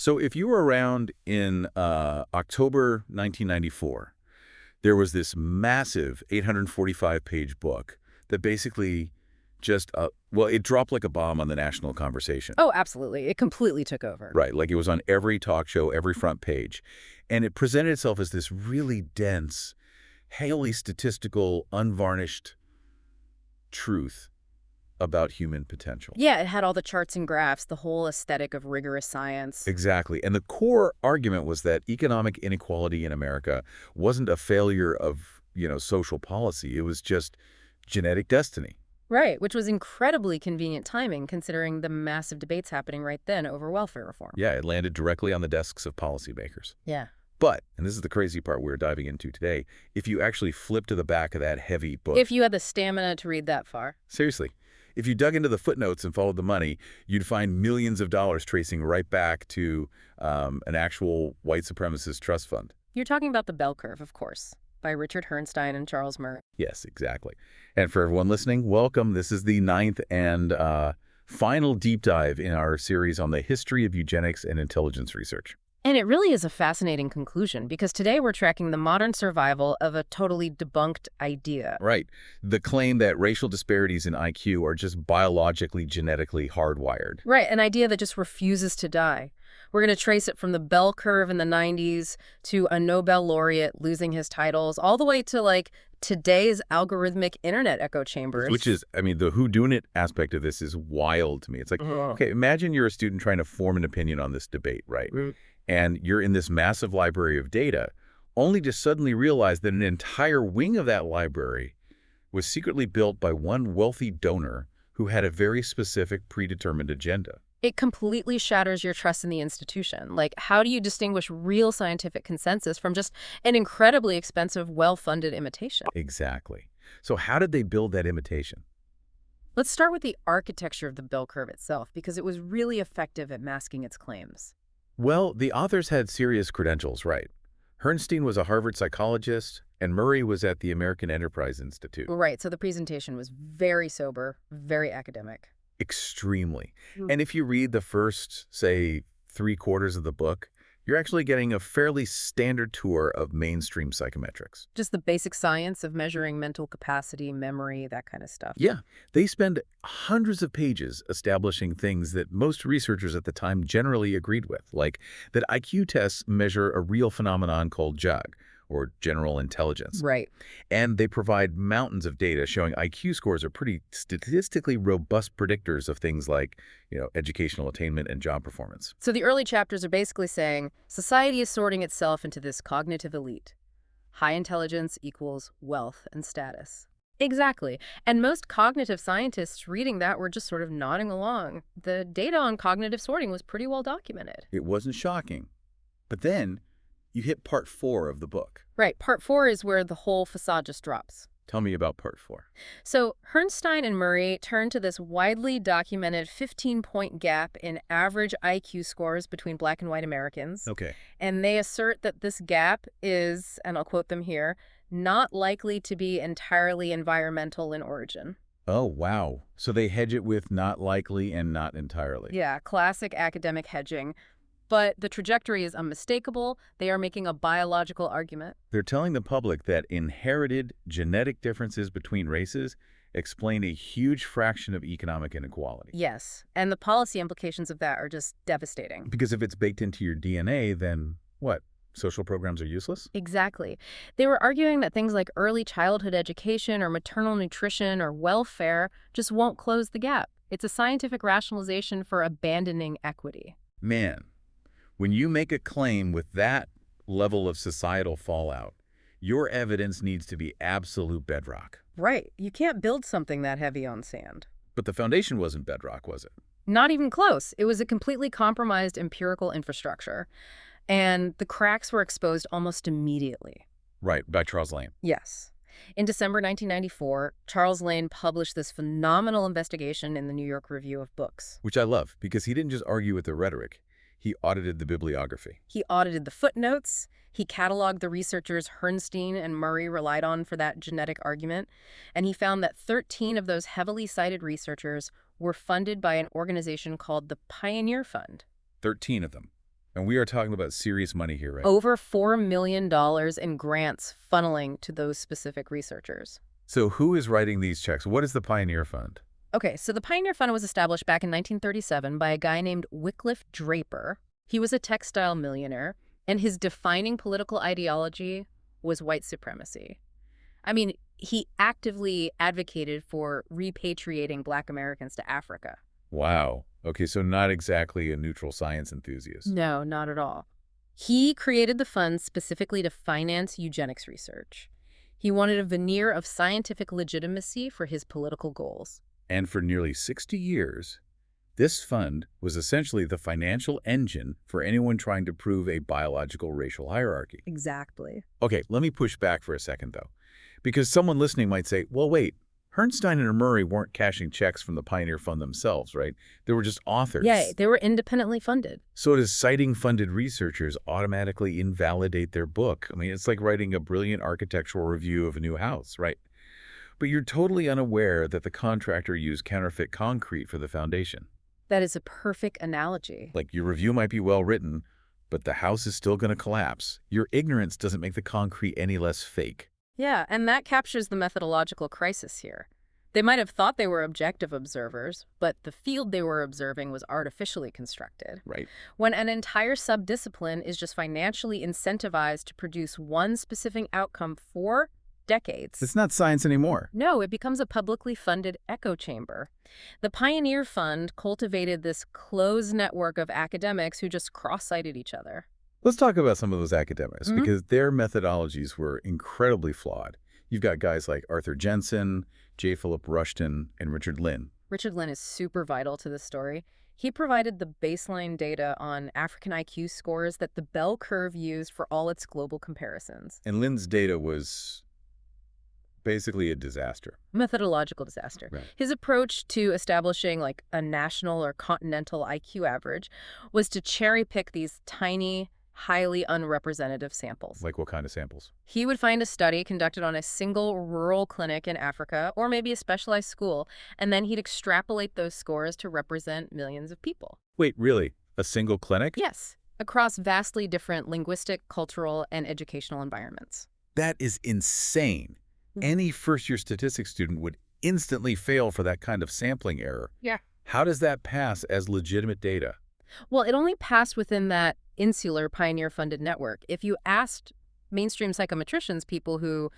So if you were around in October 1994, there was this massive 845-page book that basically just, well, it dropped like a bomb on the national conversation. Oh, absolutely. It completely took over. Right, like it was on every talk show, every front page. And it presented itself as this really dense, highly statistical, unvarnished truth about human potential. Yeah, it had all the charts and graphs, the whole aesthetic of rigorous science. Exactly. And the core argument was that economic inequality in America wasn't a failure of, social policy. It was just genetic destiny. Right, which was incredibly convenient timing considering the massive debates happening right then over welfare reform. Yeah, it landed directly on the desks of policymakers. Yeah. But, and this is the crazy part we're diving into today, if you actually flip to the back of that heavy book. If you had the stamina to read that far. Seriously. If you dug into the footnotes and followed the money, you'd find millions of dollars tracing right back to an actual white supremacist trust fund. You're talking about The Bell Curve, of course, by Richard Herrnstein and Charles Murray. Yes, exactly. And for everyone listening, welcome. This is the 9th and final deep dive in our series on the history of eugenics and intelligence research. And it really is a fascinating conclusion because today we're tracking the modern survival of a totally debunked idea. Right. The claim that racial disparities in IQ are just biologically, genetically hardwired. Right, an idea that just refuses to die. We're going to trace it from the bell curve in the 90s to a Nobel laureate losing his titles, all the way to, today's algorithmic internet echo chambers. Which is, the whodunit aspect of this is wild to me. It's like, okay, imagine you're a student trying to form an opinion on this debate, right? And you're in this massive library of data, only to suddenly realize that an entire wing of that library was secretly built by one wealthy donor who had a very specific predetermined agenda. It completely shatters your trust in the institution. How do you distinguish real scientific consensus from just an incredibly expensive, well-funded imitation? Exactly. So how did they build that imitation? Let's start with the architecture of the bell curve itself, because it was really effective at masking its claims. Well, the authors had serious credentials, right? Herrnstein was a Harvard psychologist, and Murray was at the American Enterprise Institute. Right, so the presentation was very sober, very academic. Extremely. And if you read the first, say, 3/4 of the book, you're actually getting a fairly standard tour of mainstream psychometrics. Just the basic science of measuring mental capacity, memory, that kind of stuff. Yeah. They spend hundreds of pages establishing things that most researchers at the time generally agreed with, like that IQ tests measure a real phenomenon called JAG, or general intelligence. Right. And they provide mountains of data showing IQ scores are pretty statistically robust predictors of things like, educational attainment and job performance. So the early chapters are basically saying society is sorting itself into this cognitive elite. High intelligence equals wealth and status. Exactly. And most cognitive scientists reading that were just sort of nodding along. The data on cognitive sorting was pretty well documented. It wasn't shocking. But then you hit part 4 of the book. Right. Part 4 is where the whole facade just drops. Tell me about part 4. So Herrnstein and Murray turned to this widely documented 15-point gap in average IQ scores between Black and white Americans. Okay. And they assert that this gap is, and I'll quote them here, not likely to be entirely environmental in origin. Oh, wow. So they hedge it with not likely and not entirely. Yeah, classic academic hedging. But the trajectory is unmistakable. They are making a biological argument. They're telling the public that inherited genetic differences between races explain a huge fraction of economic inequality. Yes, and the policy implications of that are just devastating. Because if it's baked into your DNA, then what? Social programs are useless? Exactly. They were arguing that things like early childhood education or maternal nutrition or welfare just won't close the gap. It's a scientific rationalization for abandoning equity. Man. When you make a claim with that level of societal fallout, your evidence needs to be absolute bedrock. Right. You can't build something that heavy on sand. But the foundation wasn't bedrock, was it? Not even close. It was a completely compromised empirical infrastructure. And the cracks were exposed almost immediately. Right, by Charles Lane. Yes. In December 1994, Charles Lane published this phenomenal investigation in the New York Review of Books. Which I love, because he didn't just argue with the rhetoric. He audited the bibliography. He audited the footnotes. He cataloged the researchers Herrnstein and Murray relied on for that genetic argument. And he found that 13 of those heavily cited researchers were funded by an organization called the Pioneer Fund. 13 of them. And we are talking about serious money here, right? Over $4 million in grants funneling to those specific researchers. So who is writing these checks? What is the Pioneer Fund? Okay, so the Pioneer Fund was established back in 1937 by a guy named Wycliffe Draper. He was a textile millionaire, and his defining political ideology was white supremacy. I mean, he actively advocated for repatriating Black Americans to Africa. Wow. Okay, so not exactly a neutral science enthusiast. No, not at all. He created the fund specifically to finance eugenics research. He wanted a veneer of scientific legitimacy for his political goals. And for nearly 60 years, this fund was essentially the financial engine for anyone trying to prove a biological racial hierarchy. Exactly. Okay, let me push back for a second, though. Because someone listening might say, well, wait, Herrnstein and Murray weren't cashing checks from the Pioneer Fund themselves, right? They were just authors. Yeah, they were independently funded. So does citing funded researchers automatically invalidate their book? I mean, it's like writing a brilliant architectural review of a new house, right? But you're totally unaware that the contractor used counterfeit concrete for the foundation. That is a perfect analogy. Like, your review might be well written, but the house is still going to collapse. Your ignorance doesn't make the concrete any less fake. Yeah, and that captures the methodological crisis here. They might have thought they were objective observers, but the field they were observing was artificially constructed. Right. When an entire subdiscipline is just financially incentivized to produce one specific outcome for decades. It's not science anymore. No, it becomes a publicly funded echo chamber. The Pioneer Fund cultivated this closed network of academics who just cross-cited each other. Let's talk about some of those academics, because their methodologies were incredibly flawed. You've got guys like Arthur Jensen, J. Philip Rushton, and Richard Lynn. Richard Lynn is super vital to this story. He provided the baseline data on African IQ scores that the bell curve used for all its global comparisons. And Lynn's data was basically a disaster. Methodological disaster. Right. His approach to establishing like a national or continental IQ average was to cherry pick these tiny, highly unrepresentative samples. Like what kind of samples? He would find a study conducted on a single rural clinic in Africa, or maybe a specialized school, and then he'd extrapolate those scores to represent millions of people. Wait, really? A single clinic? Yes, across vastly different linguistic, cultural, and educational environments. That is insane. Any first-year statistics student would instantly fail for that kind of sampling error. Yeah. How does that pass as legitimate data? Well, it only passed within that insular Pioneer-funded network. If you asked mainstream psychometricians, people who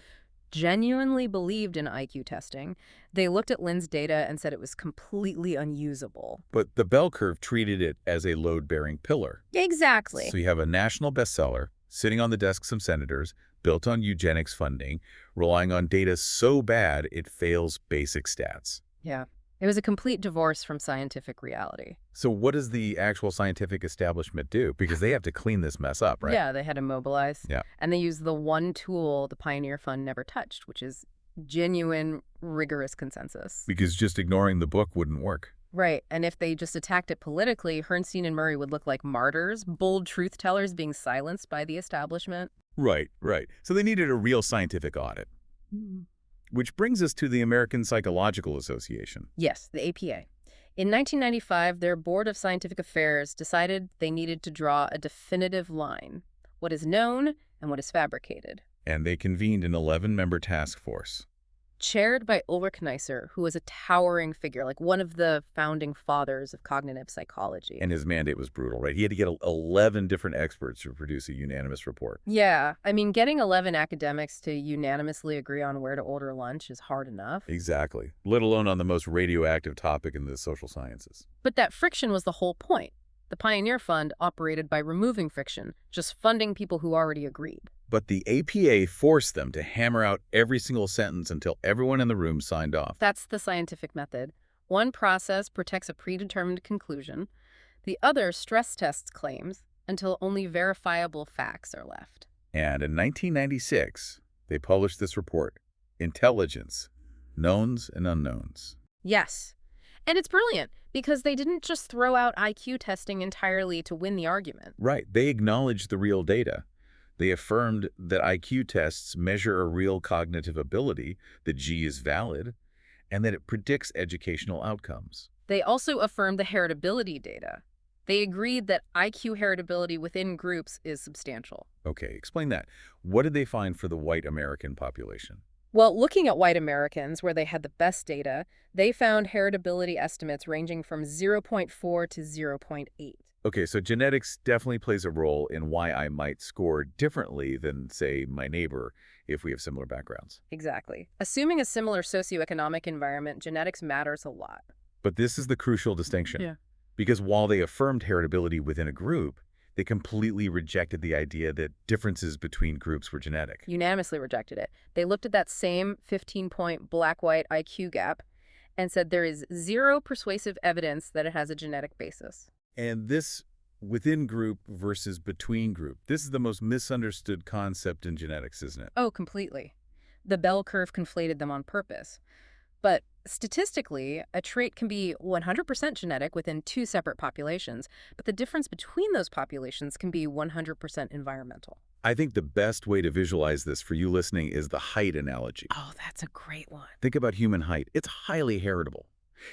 genuinely believed in IQ testing, they looked at Lynn's data and said it was completely unusable. But the bell curve treated it as a load-bearing pillar. Exactly. So you have a national bestseller sitting on the desks of senators, built on eugenics funding, relying on data so bad it fails basic stats. Yeah. It was a complete divorce from scientific reality. So what does the actual scientific establishment do? Because they have to clean this mess up, right? Yeah, they had to mobilize. Yeah. And they used the one tool the Pioneer Fund never touched, which is genuine, rigorous consensus. Because just ignoring the book wouldn't work. Right. And if they just attacked it politically, Herrnstein and Murray would look like martyrs, bold truth tellers being silenced by the establishment. Right, right. So they needed a real scientific audit. Which brings us to the American Psychological Association. Yes, the APA. In 1995, their Board of Scientific Affairs decided they needed to draw a definitive line, what is known and what is fabricated. And they convened an 11-member task force. Chaired by Ulrich Neisser, who was a towering figure, like one of the founding fathers of cognitive psychology. And his mandate was brutal, right? He had to get 11 different experts to produce a unanimous report. Yeah, I mean, getting 11 academics to unanimously agree on where to order lunch is hard enough. Exactly. Let alone on the most radioactive topic in the social sciences. But that friction was the whole point. The Pioneer Fund operated by removing friction, just funding people who already agreed. But the APA forced them to hammer out every single sentence until everyone in the room signed off. That's the scientific method. One process protects a predetermined conclusion. The other stress tests claims until only verifiable facts are left. And in 1996, they published this report, Intelligence, Knowns and Unknowns. Yes. And it's brilliant because they didn't just throw out IQ testing entirely to win the argument. Right. They acknowledged the real data. They affirmed that IQ tests measure a real cognitive ability, that G is valid, and that it predicts educational outcomes. They also affirmed the heritability data. They agreed that IQ heritability within groups is substantial. Okay, explain that. What did they find for the white American population? Well, looking at white Americans, where they had the best data, they found heritability estimates ranging from zero point 0.4 to zero point 0.8. Okay, so genetics definitely plays a role in why I might score differently than, say, my neighbor if we have similar backgrounds. Exactly. Assuming a similar socioeconomic environment, genetics matters a lot. But this is the crucial distinction. Yeah. Because while they affirmed heritability within a group, they completely rejected the idea that differences between groups were genetic. Unanimously rejected it. They looked at that same 15-point black-white IQ gap and said there is zero persuasive evidence that it has a genetic basis. And this within group versus between group, this is the most misunderstood concept in genetics, isn't it? Oh, completely. The bell curve conflated them on purpose. But statistically, a trait can be 100% genetic within two separate populations, but the difference between those populations can be 100% environmental. I think the best way to visualize this for you listening is the height analogy. Oh, that's a great one. Think about human height. It's highly heritable.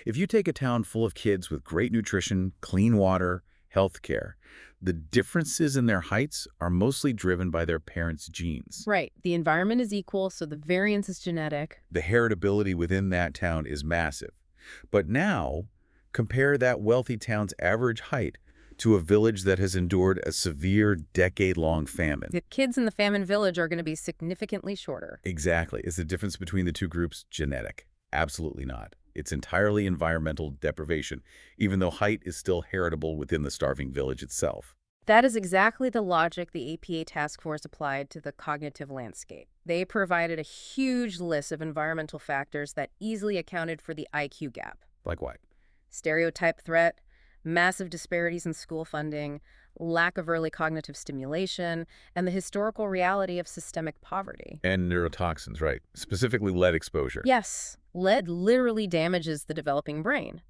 If you take a town full of kids with great nutrition, clean water, health care, the differences in their heights are mostly driven by their parents' genes. Right. The environment is equal, so the variance is genetic. The heritability within that town is massive. But now, compare that wealthy town's average height to a village that has endured a severe decade-long famine. The kids in the famine village are going to be significantly shorter. Exactly. Is the difference between the two groups genetic? Absolutely not. It's entirely environmental deprivation, even though height is still heritable within the starving village itself. That is exactly the logic the APA task force applied to the cognitive landscape. They provided a huge list of environmental factors that easily accounted for the IQ gap. Like what? Stereotype threat, massive disparities in school funding, lack of early cognitive stimulation, and the historical reality of systemic poverty. And neurotoxins, right? Specifically lead exposure. Yes, lead literally damages the developing brain.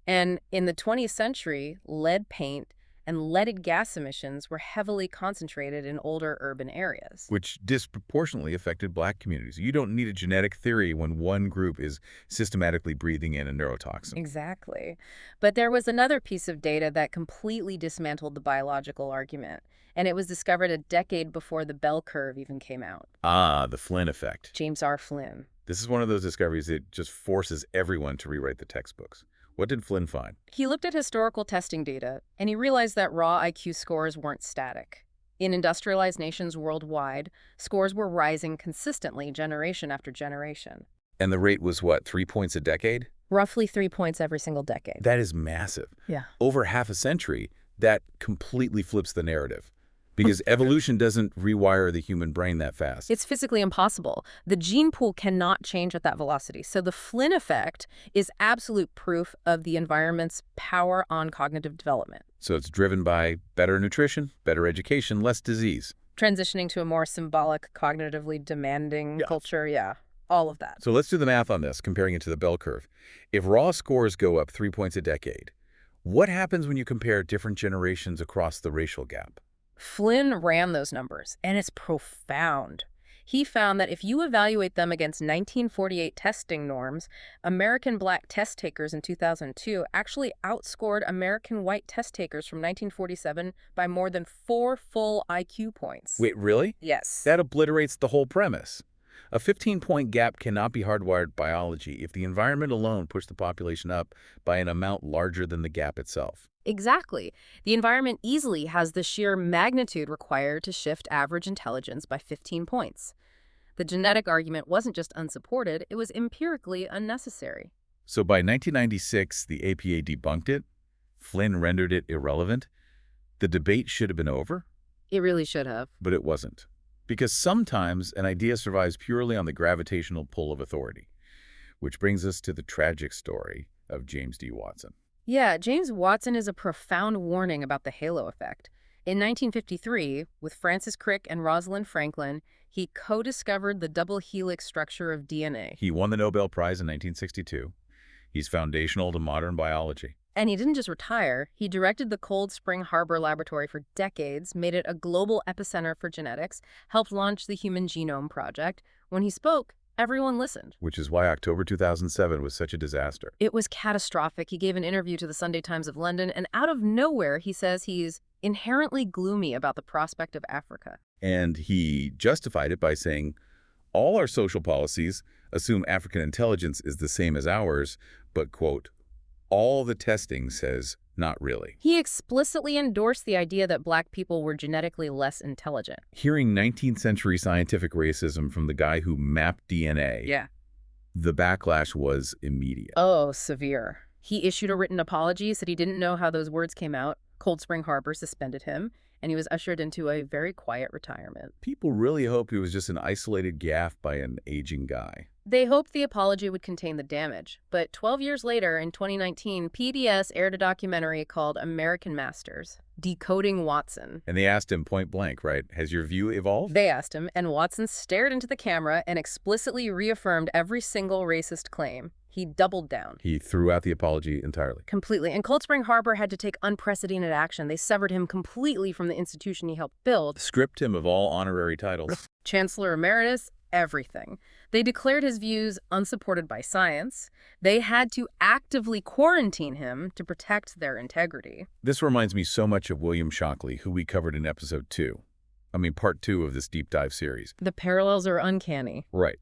And in the 20th century, lead paint and leaded gas emissions were heavily concentrated in older urban areas. Which disproportionately affected Black communities. You don't need a genetic theory when one group is systematically breathing in a neurotoxin. Exactly. But there was another piece of data that completely dismantled the biological argument, and it was discovered a decade before the bell curve even came out. Ah, the Flynn effect. James R. Flynn. This is one of those discoveries that just forces everyone to rewrite the textbooks. What did Flynn find? He looked at historical testing data, and he realized that raw IQ scores weren't static. In industrialized nations worldwide, scores were rising consistently generation after generation. And the rate was what, 3 points a decade? Roughly 3 points every single decade. That is massive. Yeah. Over half a century, that completely flips the narrative. Because evolution doesn't rewire the human brain that fast. It's physically impossible. The gene pool cannot change at that velocity. So the Flynn effect is absolute proof of the environment's power on cognitive development. So it's driven by better nutrition, better education, less disease. Transitioning to a more symbolic, cognitively demanding culture, all of that. So let's do the math on this, comparing it to the bell curve. If raw scores go up 3 points a decade, what happens when you compare different generations across the racial gap? Flynn ran those numbers, and it's profound. He found that if you evaluate them against 1948 testing norms, American Black test takers in 2002 actually outscored American white test takers from 1947 by more than 4 full IQ points. Wait, really? Yes. That obliterates the whole premise. A 15-point gap cannot be hardwired biology if the environment alone pushed the population up by an amount larger than the gap itself. Exactly. The environment easily has the sheer magnitude required to shift average intelligence by 15 points. The genetic argument wasn't just unsupported, it was empirically unnecessary. So by 1996, the APA debunked it. Flynn rendered it irrelevant. The debate should have been over. It really should have. But it wasn't. Because sometimes an idea survives purely on the gravitational pull of authority. Which brings us to the tragic story of James D. Watson. Yeah, James Watson is a profound warning about the halo effect. In 1953, with Francis Crick and Rosalind Franklin, he co-discovered the double helix structure of DNA. He won the Nobel Prize in 1962. He's foundational to modern biology. And he didn't just retire. He directed the Cold Spring Harbor Laboratory for decades, made it a global epicenter for genetics, helped launch the Human Genome Project. When he spoke, Everyone listened. Which is why October 2007 was such a disaster. It was catastrophic. He gave an interview to the Sunday Times of London, and out of nowhere, he says he's inherently gloomy about the prospect of Africa. And he justified it by saying, all our social policies assume African intelligence is the same as ours, but, quote, all the testing says not really. He explicitly endorsed the idea that black people were genetically less intelligent. Hearing 19th century scientific racism from the guy who mapped DNA, the backlash was immediate. Oh, severe. He issued a written apology, said he didn't know how those words came out. Cold Spring Harbor suspended him, and he was ushered into a very quiet retirement. People really hoped it was just an isolated gaffe by an aging guy. They hoped the apology would contain the damage, but 12 years later, in 2019, PBS aired a documentary called American Masters, Decoding Watson. And they asked him point blank, right, has your view evolved? They asked him, and Watson stared into the camera and explicitly reaffirmed every single racist claim. He doubled down. He threw out the apology entirely. Completely. And Cold Spring Harbor had to take unprecedented action. They severed him completely from the institution he helped build. Stripped him of all honorary titles. Chancellor Emeritus, everything. They declared his views unsupported by science. They had to actively quarantine him to protect their integrity. This reminds me so much of William Shockley, who we covered in episode 2. Part 2 of this deep dive series. The parallels are uncanny. Right.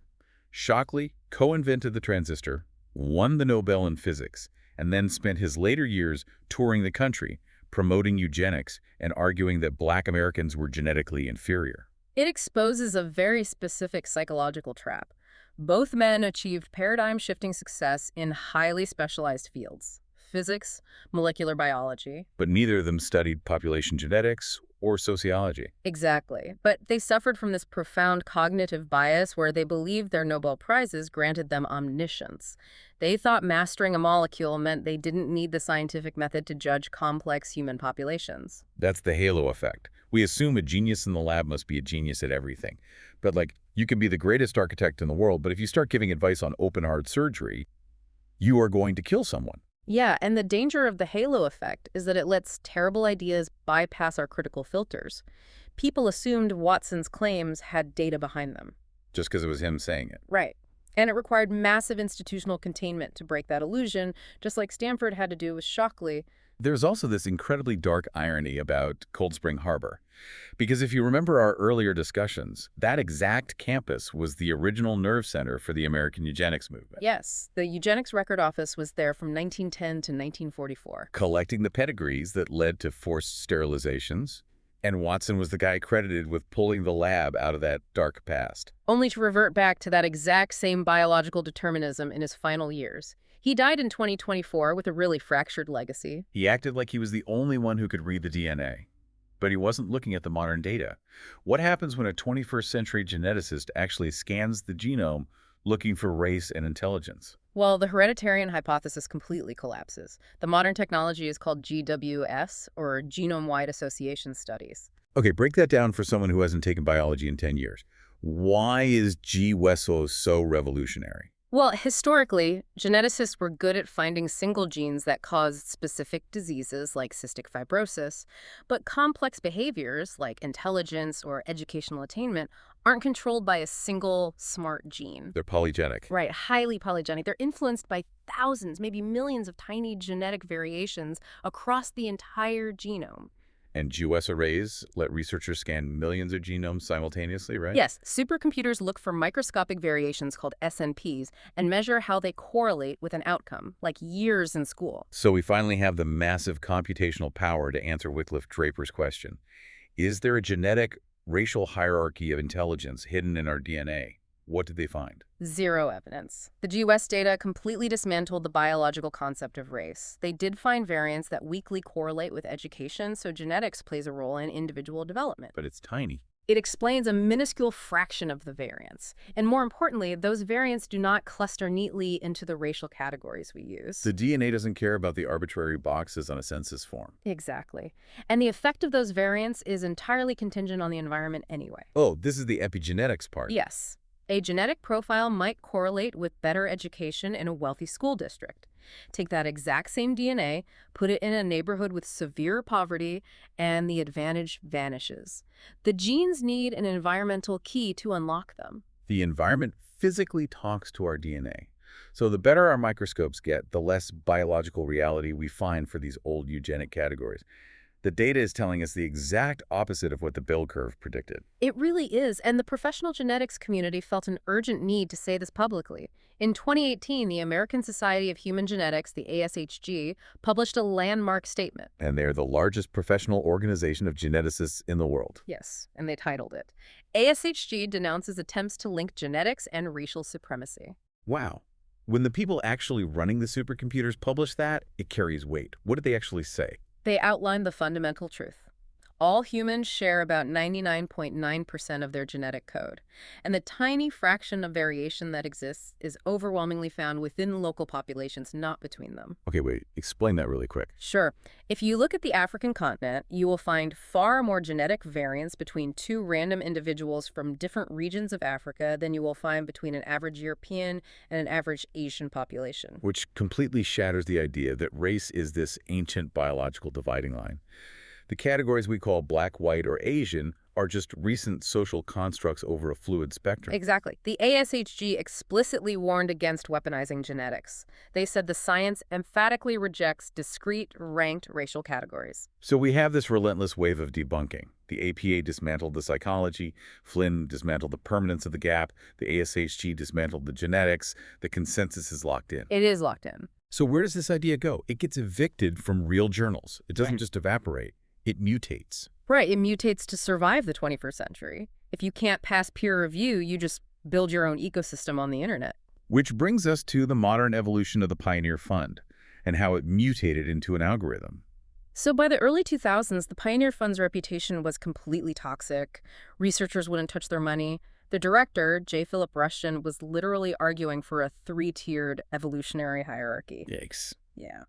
Shockley co-invented the transistor, won the Nobel in physics, and then spent his later years touring the country, promoting eugenics and arguing that black Americans were genetically inferior. It exposes a very specific psychological trap. Both men achieved paradigm-shifting success in highly specialized fields: physics, molecular biology. But neither of them studied population genetics or sociology. Exactly. But they suffered from this profound cognitive bias where they believed their Nobel Prizes granted them omniscience. They thought mastering a molecule meant they didn't need the scientific method to judge complex human populations. That's the halo effect. We assume a genius in the lab must be a genius at everything. But you can be the greatest architect in the world, but if you start giving advice on open-heart surgery, you are going to kill someone. Yeah, and the danger of the halo effect is that it lets terrible ideas bypass our critical filters. People assumed Watson's claims had data behind them. Just because it was him saying it. Right. And it required massive institutional containment to break that illusion, just like Stanford had to do with Shockley. There's also this incredibly dark irony about Cold Spring Harbor. Because if you remember our earlier discussions, that exact campus was the original nerve center for the American eugenics movement. Yes, the Eugenics Record Office was there from 1910 to 1944. Collecting the pedigrees that led to forced sterilizations. And Watson was the guy credited with pulling the lab out of that dark past. Only to revert back to that exact same biological determinism in his final years. He died in 2024 with a really fractured legacy. He acted like he was the only one who could read the DNA. But he wasn't looking at the modern data. What happens when a 21st century geneticist actually scans the genome looking for race and intelligence? Well, the hereditarian hypothesis completely collapses. The modern technology is called GWS, or Genome-Wide Association Studies. Okay, break that down for someone who hasn't taken biology in 10 years. Why is GWESO so revolutionary? Well, historically, geneticists were good at finding single genes that caused specific diseases like cystic fibrosis, but complex behaviors like intelligence or educational attainment aren't controlled by a single smart gene. They're polygenic. Right, highly polygenic. They're influenced by thousands, maybe millions of tiny genetic variations across the entire genome. And GWES arrays let researchers scan millions of genomes simultaneously, right? Yes, supercomputers look for microscopic variations called SNPs and measure how they correlate with an outcome, like years in school. So we finally have the massive computational power to answer Wycliffe Draper's question. Is there a genetic racial hierarchy of intelligence hidden in our DNA? What did they find? Zero evidence. The GWES data completely dismantled the biological concept of race. They did find variants that weakly correlate with education, so genetics plays a role in individual development. But it's tiny. It explains a minuscule fraction of the variants. And more importantly, those variants do not cluster neatly into the racial categories we use. The DNA doesn't care about the arbitrary boxes on a census form. Exactly. And the effect of those variants is entirely contingent on the environment anyway. Oh, this is the epigenetics part. Yes. A genetic profile might correlate with better education in a wealthy school district. Take that exact same DNA, put it in a neighborhood with severe poverty, and the advantage vanishes. The genes need an environmental key to unlock them. The environment physically talks to our DNA. So the better our microscopes get, the less biological reality we find for these old eugenic categories. The data is telling us the exact opposite of what the bell curve predicted. It really is, and the professional genetics community felt an urgent need to say this publicly. In 2018, the American Society of Human Genetics, the ASHG, published a landmark statement. And they're the largest professional organization of geneticists in the world. Yes, and they titled it, ASHG denounces attempts to link genetics and racial supremacy. Wow. When the people actually running the supercomputers publish that, it carries weight. What did they actually say? They outlined the fundamental truth. All humans share about 99.9% of their genetic code, and the tiny fraction of variation that exists is overwhelmingly found within local populations, not between them. Okay, wait, explain that really quick. Sure. If you look at the African continent, you will find far more genetic variance between two random individuals from different regions of Africa than you will find between an average European and an average Asian population. Which completely shatters the idea that race is this ancient biological dividing line. The categories we call black, white, or Asian are just recent social constructs over a fluid spectrum. Exactly. The ASHG explicitly warned against weaponizing genetics. They said the science emphatically rejects discrete, ranked racial categories. So we have this relentless wave of debunking. The APA dismantled the psychology, Flynn dismantled the permanence of the gap, the ASHG dismantled the genetics, the consensus is locked in. It is locked in. So where does this idea go? It gets evicted from real journals. It doesn't just evaporate. It mutates. Right, it mutates to survive the 21st century. If you can't pass peer review, you just build your own ecosystem on the internet. Which brings us to the modern evolution of the Pioneer Fund and how it mutated into an algorithm. So by the early 2000s, the Pioneer Fund's reputation was completely toxic. Researchers wouldn't touch their money. The director, J. Philip Rushton, was literally arguing for a three-tiered evolutionary hierarchy. Yikes. Yeah.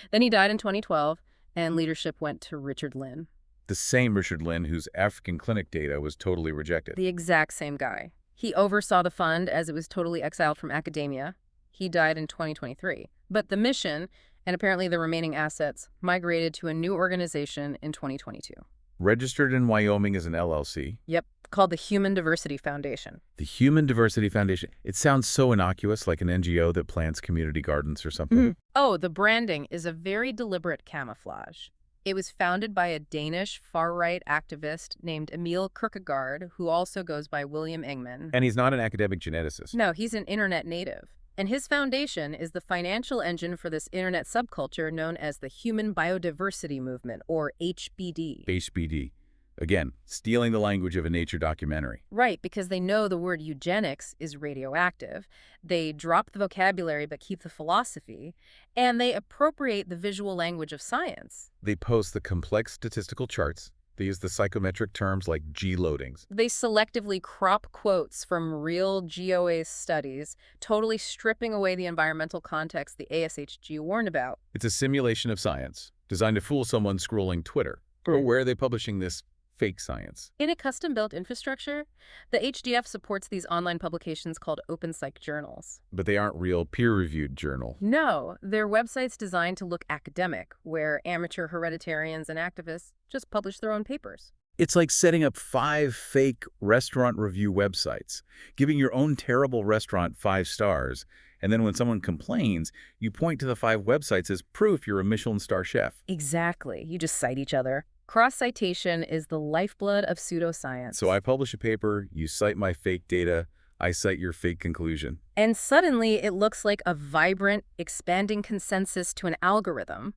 Then he died in 2012, and leadership went to Richard Lynn. The same Richard Lynn whose African clinic data was totally rejected. The exact same guy. He oversaw the fund as it was totally exiled from academia. He died in 2023. But the mission, and apparently the remaining assets, migrated to a new organization in 2022. Registered in Wyoming as an LLC. Yep, called the Human Diversity Foundation. The Human Diversity Foundation. It sounds so innocuous, like an NGO that plants community gardens or something. Oh, the branding is a very deliberate camouflage. It was founded by a Danish far-right activist named Emil Kierkegaard, who also goes by William Engman. And he's not an academic geneticist. No, he's an internet native. And his foundation is the financial engine for this internet subculture known as the Human Biodiversity Movement, or HBD. HBD. Again, stealing the language of a nature documentary. Right, because they know the word eugenics is radioactive. They drop the vocabulary but keep the philosophy. And they appropriate the visual language of science. They post the complex statistical charts. They use the psychometric terms like G-loadings. They selectively crop quotes from real GOA studies, totally stripping away the environmental context the ASHG warned about. It's a simulation of science, designed to fool someone scrolling Twitter. Or where are they publishing this fake science? In a custom-built infrastructure, the HDF supports these online publications called open psych journals. But they aren't real peer-reviewed journal. No, they're websites designed to look academic, where amateur hereditarians and activists just publish their own papers. It's like setting up 5 fake restaurant review websites, giving your own terrible restaurant 5 stars, and then when someone complains, you point to the 5 websites as proof you're a Michelin star chef. Exactly. You just cite each other. Cross-citation is the lifeblood of pseudoscience. So I publish a paper, you cite my fake data, I cite your fake conclusion. And suddenly it looks like a vibrant, expanding consensus to an algorithm.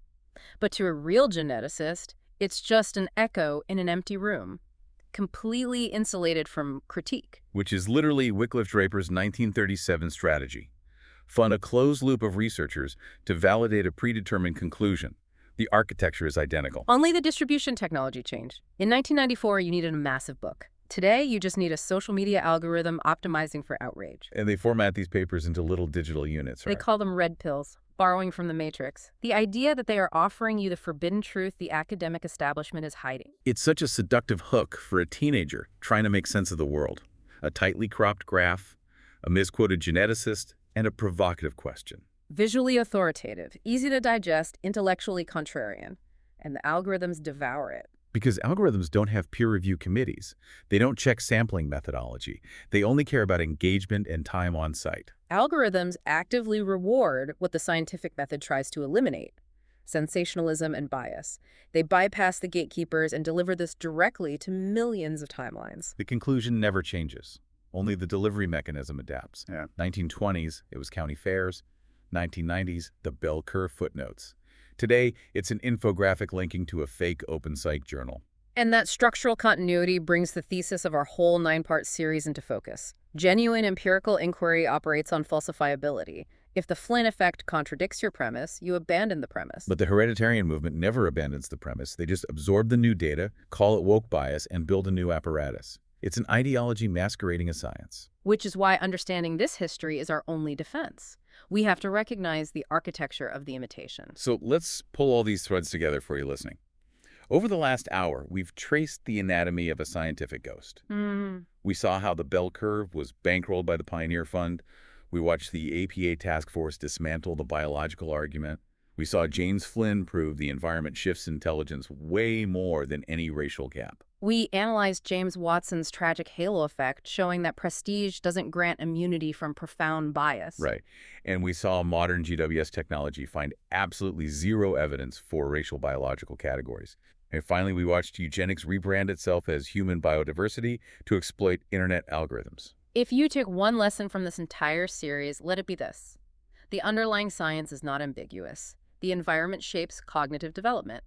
But to a real geneticist, it's just an echo in an empty room, completely insulated from critique. Which is literally Wycliffe Draper's 1937 strategy. Fund a closed loop of researchers to validate a predetermined conclusion. The architecture is identical. Only the distribution technology changed. In 1994, you needed a massive book. Today, you just need a social media algorithm optimizing for outrage. And they format these papers into little digital units, right? They call them red pills, borrowing from the Matrix. The idea that they are offering you the forbidden truth the academic establishment is hiding. It's such a seductive hook for a teenager trying to make sense of the world. A tightly cropped graph, a misquoted geneticist, and a provocative question. Visually authoritative, easy to digest, intellectually contrarian. And the algorithms devour it. Because algorithms don't have peer review committees. They don't check sampling methodology. They only care about engagement and time on site. Algorithms actively reward what the scientific method tries to eliminate: sensationalism and bias. They bypass the gatekeepers and deliver this directly to millions of timelines. The conclusion never changes. Only the delivery mechanism adapts. Yeah. 1920s, it was county fairs. 1990s, the bell curve footnotes. Today, it's an infographic linking to a fake open psych journal. And that structural continuity brings the thesis of our whole 9-part series into focus. Genuine empirical inquiry operates on falsifiability. If the Flynn effect contradicts your premise, you abandon the premise. But the hereditarian movement never abandons the premise. They just absorb the new data, call it woke bias, and build a new apparatus. It's an ideology masquerading as science. Which is why understanding this history is our only defense. We have to recognize the architecture of the imitation. So let's pull all these threads together for you listening. Over the last hour, we've traced the anatomy of a scientific ghost. We saw how the bell curve was bankrolled by the Pioneer Fund. We watched the APA task force dismantle the biological argument. We saw James Flynn prove the environment shifts intelligence way more than any racial gap. We analyzed James Watson's tragic halo effect, showing that prestige doesn't grant immunity from profound bias. Right. And we saw modern GWS technology find absolutely zero evidence for racial biological categories. And finally, we watched eugenics rebrand itself as human biodiversity to exploit internet algorithms. If you took one lesson from this entire series, let it be this: the underlying science is not ambiguous. The environment shapes cognitive development.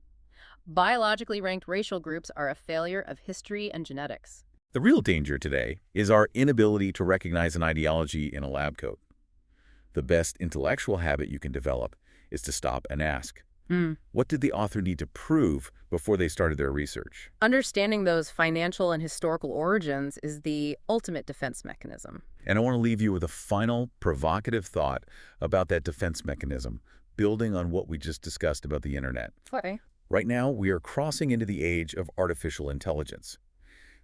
Biologically ranked racial groups are a failure of history and genetics. The real danger today is our inability to recognize an ideology in a lab coat. The best intellectual habit you can develop is to stop and ask, what did the author need to prove before they started their research? Understanding those financial and historical origins is the ultimate defense mechanism. And I want to leave you with a final provocative thought about that defense mechanism, building on what we just discussed about the internet. Okay. Right now, we are crossing into the age of artificial intelligence.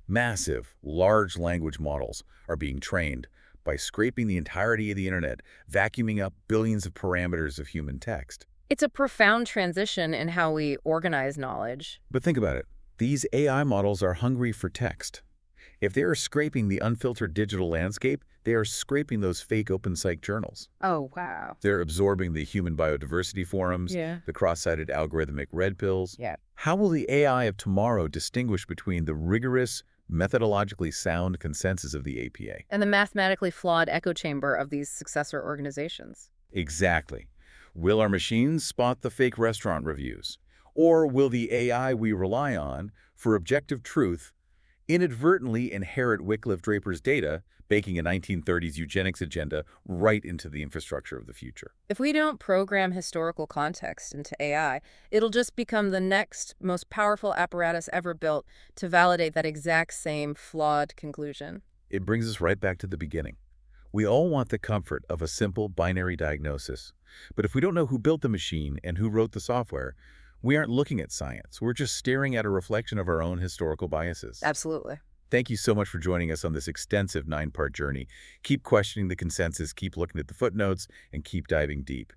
Massive, large language models are being trained by scraping the entirety of the internet, vacuuming up billions of parameters of human text. It's a profound transition in how we organize knowledge. But think about it. These AI models are hungry for text. If they are scraping the unfiltered digital landscape, they are scraping those fake open psych journals. Oh, wow. They're absorbing the human biodiversity forums, the cross-sited algorithmic red pills. How will the AI of tomorrow distinguish between the rigorous, methodologically sound consensus of the APA and the mathematically flawed echo chamber of these successor organizations? Exactly. Will our machines spot the fake restaurant reviews? Or will the AI we rely on for objective truth inadvertently inherit Wycliffe Draper's data, baking a 1930s eugenics agenda right into the infrastructure of the future? If we don't program historical context into AI, it'll just become the next most powerful apparatus ever built to validate that exact same flawed conclusion. It brings us right back to the beginning. We all want the comfort of a simple binary diagnosis. But if we don't know who built the machine and who wrote the software, we aren't looking at science. We're just staring at a reflection of our own historical biases. Absolutely. Thank you so much for joining us on this extensive 9-part journey. Keep questioning the consensus, keep looking at the footnotes, and keep diving deep.